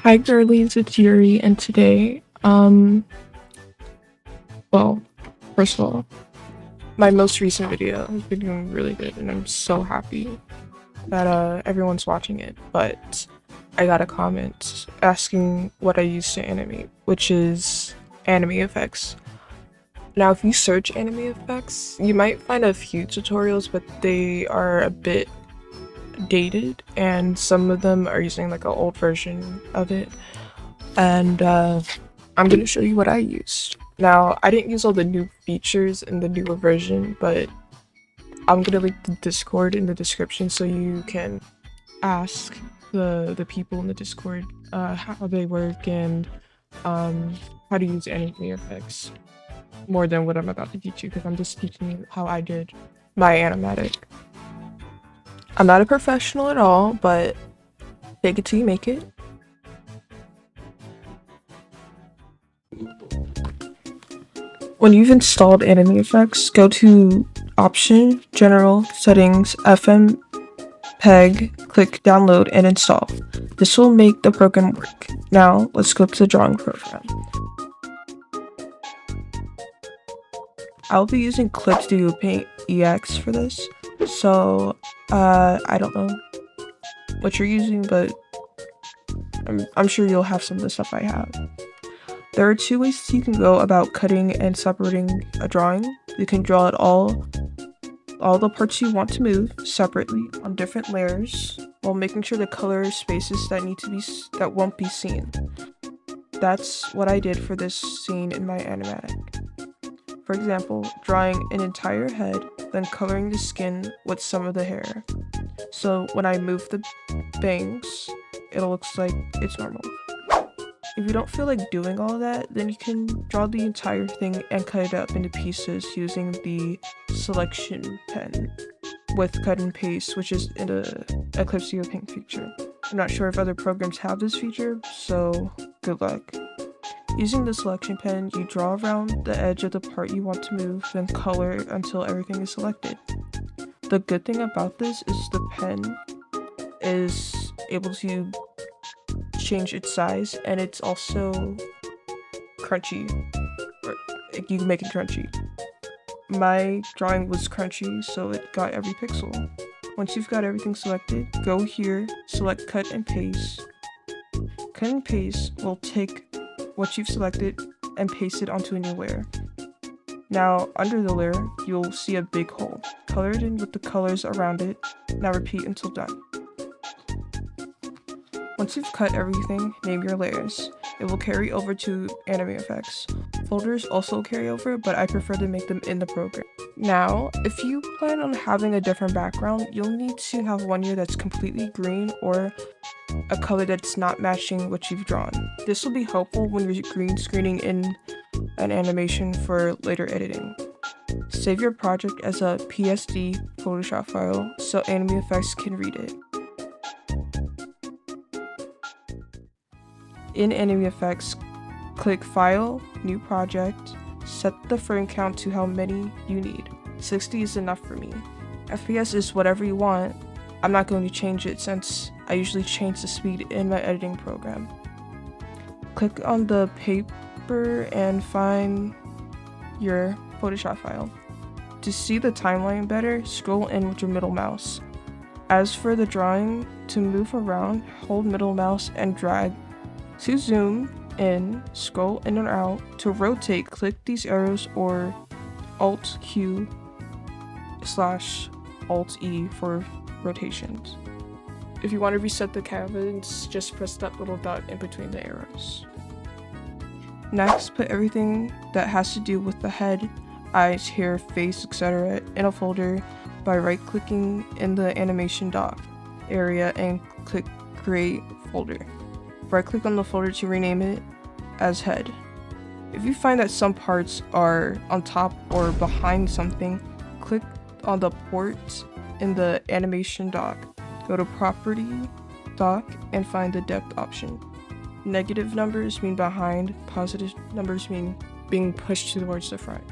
Hi girlies, it's Yuri, and today, well, first of all, my most recent video has been doing really good, and I'm so happy that everyone's watching it, but I got a comment asking what I use to animate, which is AnimeEffects. Now, if you search AnimeEffects, you might find a few tutorials, but they are a bit dated, and some of them are using like an old version of it. And I'm gonna show you what I used. Now, I didn't use all the new features in the newer version, but I'm gonna link the Discord in the description so you can ask the people in the Discord how they work and how to use Anime Effects more than what I'm about to teach you, because I'm just teaching you how I did my animatic. I'm not a professional at all, but fake it till you make it. When you've installed AnimeEffects, go to Option, General, Settings, FMPEG, click Download and Install. This will make the program work. Now, let's go to the drawing program. I'll be using Clip Studio Paint EX for this, so I don't know what you're using, but I'm sure you'll have some of the stuff I have. There are two ways you can go about cutting and separating a drawing. You can draw it all the parts you want to move separately on different layers while making sure the color spaces that won't be seen. That's what I did for this scene in my animatic. For example, drawing an entire head, then coloring the skin with some of the hair. So when I move the bangs, it looks like it's normal. If you don't feel like doing all that, then you can draw the entire thing and cut it up into pieces using the selection pen with cut and paste, which is in a Clip Studio Paint feature. I'm not sure if other programs have this feature, so good luck. Using the selection pen, you draw around the edge of the part you want to move, then color until everything is selected. The good thing about this is the pen is able to change its size, and it's also crunchy, or you can make it crunchy. My drawing was crunchy, so it got every pixel. Once you've got everything selected, go here, select cut and paste. Cut and paste will take what you've selected and paste it onto a new layer. Now, under the layer, you'll see a big hole. Color it in with the colors around it. Now repeat until done. Once you've cut everything, name your layers. It will carry over to AnimeEffects. Folders also carry over, but I prefer to make them in the program. Now, if you plan on having a different background, you'll need to have one layer that's completely green or a color that's not matching what you've drawn. This will be helpful when you're green screening in an animation for later editing. Save your project as a PSD Photoshop file so AnimeEffects can read it. In AnimeEffects, click File, New Project, set the frame count to how many you need. 60 is enough for me. FPS is whatever you want. I'm not going to change it since I usually change the speed in my editing program. Click on the paper and find your Photoshop file. To see the timeline better, scroll in with your middle mouse. As for the drawing, to move around, hold middle mouse and drag. To zoom in, scroll in and out. To rotate, click these arrows or Alt-Q/Alt-E for rotations. If you want to reset the canvas, just press that little dot in between the arrows. Next, put everything that has to do with the head, eyes, hair, face, etc. in a folder by right-clicking in the animation dock area and click Create Folder. Right-click on the folder to rename it as Head. If you find that some parts are on top or behind something, click on the port in the animation dock. Go to Property, Dock, and find the Depth option. Negative numbers mean behind, positive numbers mean being pushed towards the front.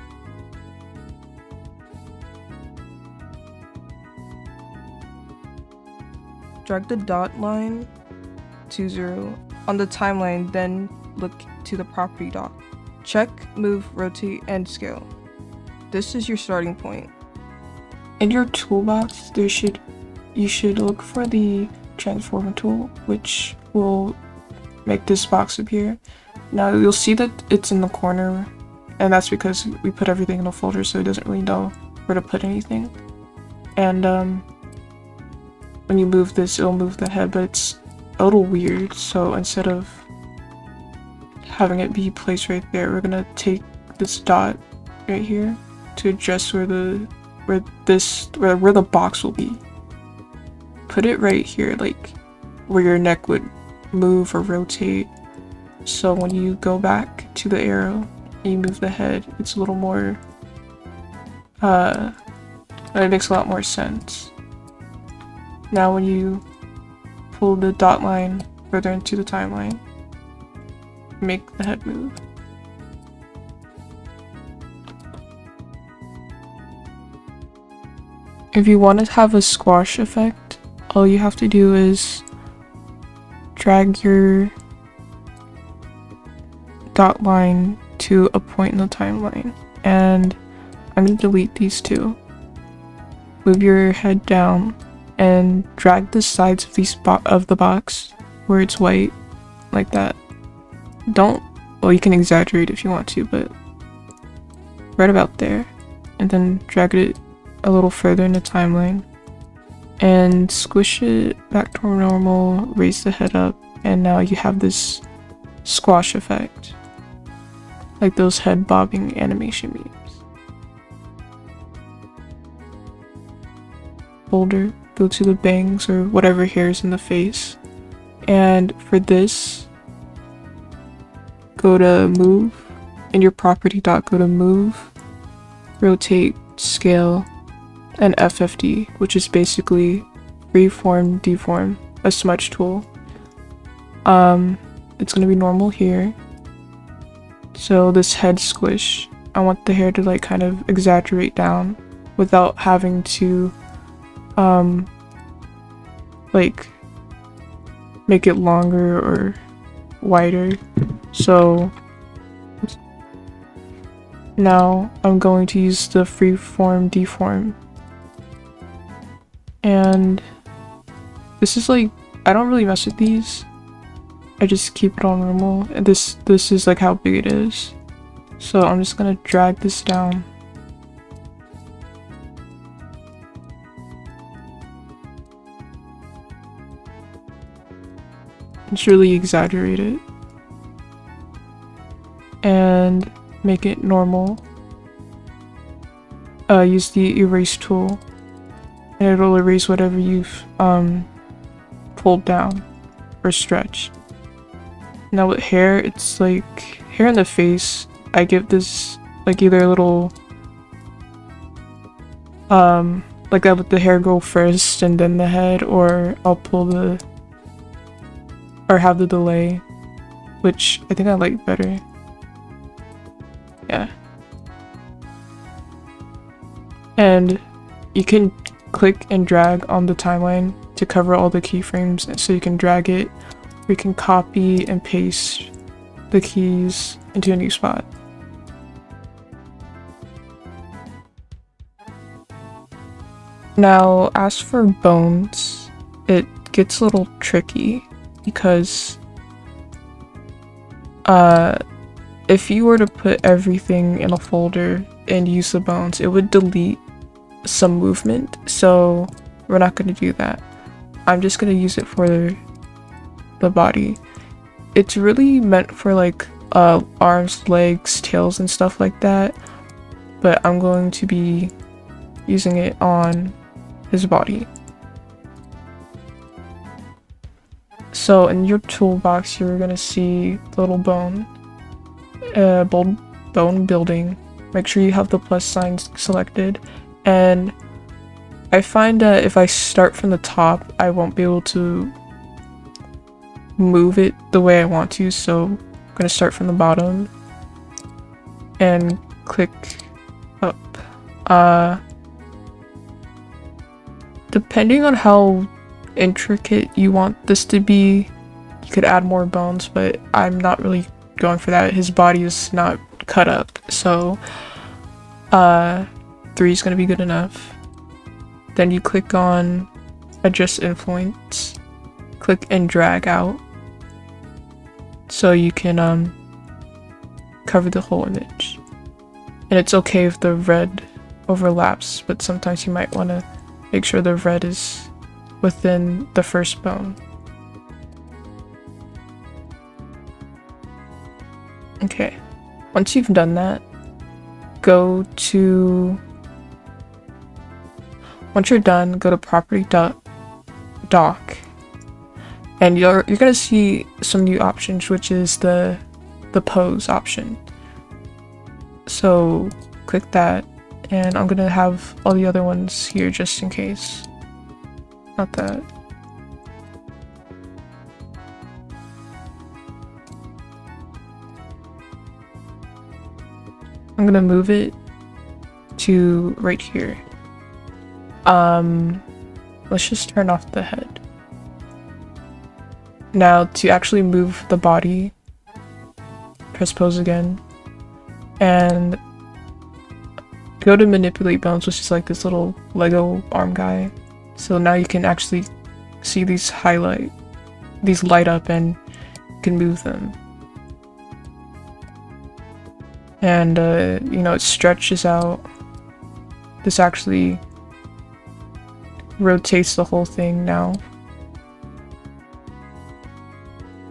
Drag the dot line 20. On the timeline, then look to the property dock. Check, move, rotate, and scale. This is your starting point. In your toolbox, you should look for the transform tool, which will make this box appear. Now you'll see that it's in the corner, and that's because we put everything in a folder, so it doesn't really know where to put anything. And when you move this, it'll move the head, but it's a little weird. So instead of having it be placed right there, we're gonna take this dot right here to adjust where the box will be. Put it right here, like where your neck would move or rotate. So when you go back to the arrow and you move the head, it's a little more it makes a lot more sense. Now when you pull the dot line further into the timeline, make the head move. If you want to have a squash effect, all you have to do is drag your dot line to a point in the timeline, and I'm going to delete these two. Move your head down and drag the sides of the box where it's white, like that. Well, you can exaggerate if you want to, but right about there, and then drag it a little further in the timeline and squish it back to normal, raise the head up, and now you have this squash effect, like those head bobbing animation memes. Folder, go to the bangs or whatever hairs in the face, and for this, go to move. In your property dot, go to move, rotate, scale, and FFD, which is basically freeform, deform, a smudge tool. It's gonna be normal here. So this head squish, I want the hair to like kind of exaggerate down without having to like make it longer or wider. So now I'm going to use the freeform deform, and this is like, I don't really mess with these, I just keep it on normal, and this is like how big it is. So I'm just gonna drag this down. Just really exaggerate it and make it normal. Use the erase tool and it'll erase whatever you've pulled down or stretched. Now with hair, it's like hair in the face, I give this like either a little like I let the hair go first and then the head, or I'll pull or have the delay, which I think I like better. Yeah. And you can click and drag on the timeline to cover all the keyframes, so you can drag it, or you can copy and paste the keys into a new spot. Now, as for bones, it gets a little tricky because if you were to put everything in a folder and use the bones, it would delete some movement, so we're not going to do that. I'm just going to use it for the body. It's really meant for like arms, legs, tails, and stuff like that, but I'm going to be using it on his body. So in your toolbox, you're gonna see the little bone building. Make sure you have the plus signs selected, and I find that if I start from the top, I won't be able to move it the way I want to, so I'm gonna start from the bottom and click up. Depending on how intricate you want this to be, you could add more bones, but I'm not really going for that. His body is not cut up, so 3 is gonna be good enough. Then you click on adjust influence, click and drag out, so you can cover the whole image. And it's okay if the red overlaps, but sometimes you might want to make sure the red is within the first bone. Okay, once you've done that, once you're done, go to property dock, and you're gonna see some new options, which is the pose option. So click that, and I'm gonna have all the other ones here just in case. Not that. I'm gonna move it to right here. Let's just turn off the head. Now to actually move the body, press pose again, and go to manipulate bones, which is like this little Lego arm guy. So now you can actually see these light up, and you can move them. And you know, it stretches out. This actually rotates the whole thing now.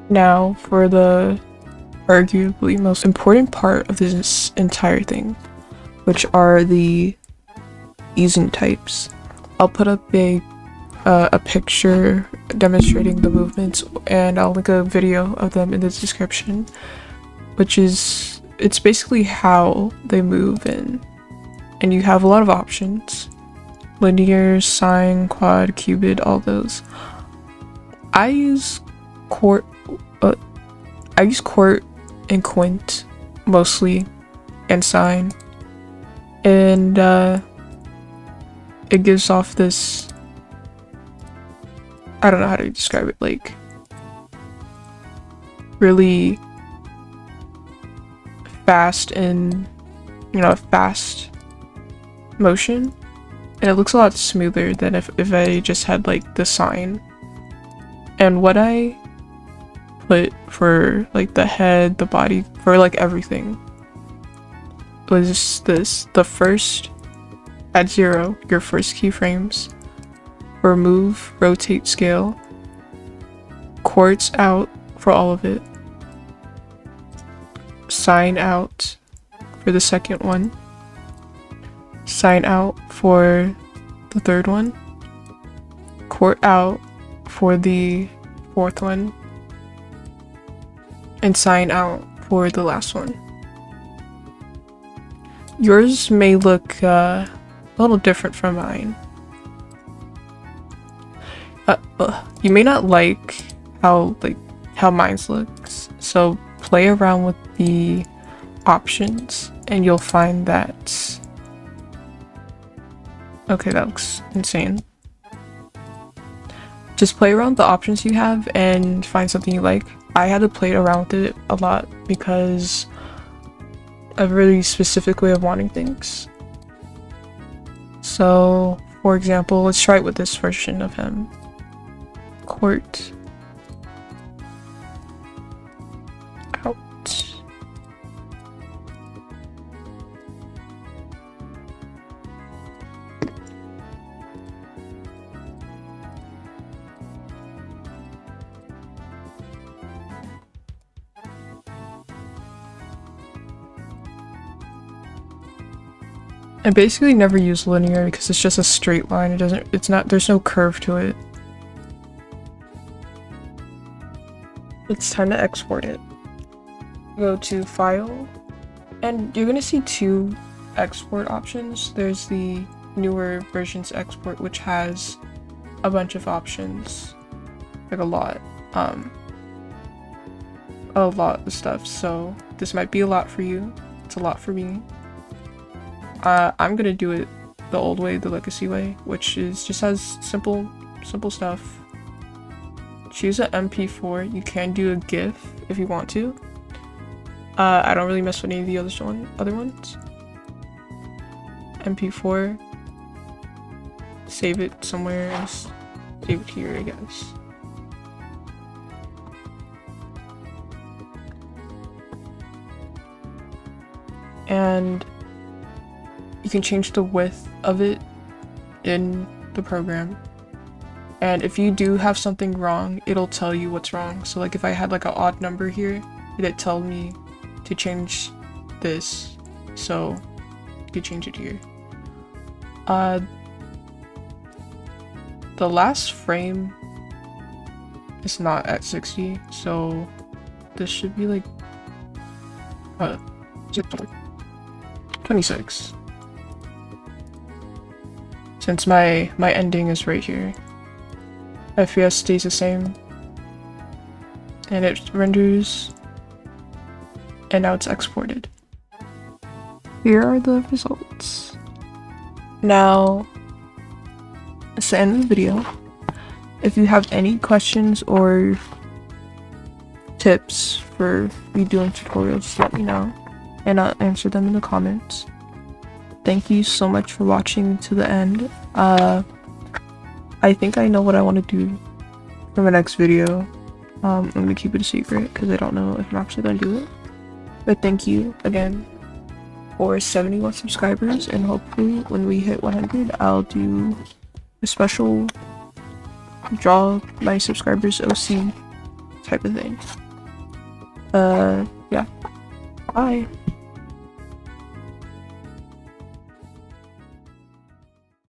Now for the arguably most important part of this entire thing, which are the easing types. I'll put up a picture demonstrating the movements, and I'll link a video of them in the description, which is, it's basically how they move in. And you have a lot of options: linear, sine, quad, cubed, all those. I use quart and quint mostly, and sine, and it gives off this, I don't know how to describe it, like really fast and, you know, fast motion, and it looks a lot smoother than if I just had like the sine. And what I put for like the head, the body, for like everything was this: the first, at 0, your first keyframes, for move, rotate, scale, quartz out for all of it, sine out for the second one, sine out for the third one, quart out for the fourth one, and sine out for the last one. Yours may look a little different from mine. You may not like how mine looks, so play around with the options and you'll find that, okay, that looks insane. Just play around with the options you have and find something you like. I had to play around with it a lot because I have a really specific way of wanting things. So, for example, let's try it with this version of him. Quart out. I basically never use linear because it's just a straight line. There's no curve to it. It's time to export it. Go to File, and you're gonna see 2 export options. There's the newer versions export, which has a bunch of options, like a lot of stuff. So this might be a lot for you. It's a lot for me. I'm gonna do it the old way, the legacy way, which is just has simple stuff. choose an MP4. You can do a GIF if you want to. I don't really mess with any of the other ones. MP4. Save it somewhere else. Save it here, I guess. And you can change the width of it in the program. And if you do have something wrong, it'll tell you what's wrong. So like if I had like an odd number here, it'd tell me to change this. So you could change it here. The last frame is not at 60, so this should be like 26. Since my ending is right here. FPS stays the same. And it renders. And now it's exported. Here are the results. Now, it's the end of the video. If you have any questions or tips for me doing tutorials, let me know. And I'll answer them in the comments. Thank you so much for watching to the end. I think I know what I want to do for my next video. I'm gonna keep it a secret because I don't know if I'm actually gonna do it. But thank you again for 71 subscribers, and hopefully when we hit 100, I'll do a special draw my subscribers OC type of thing. Yeah. Bye.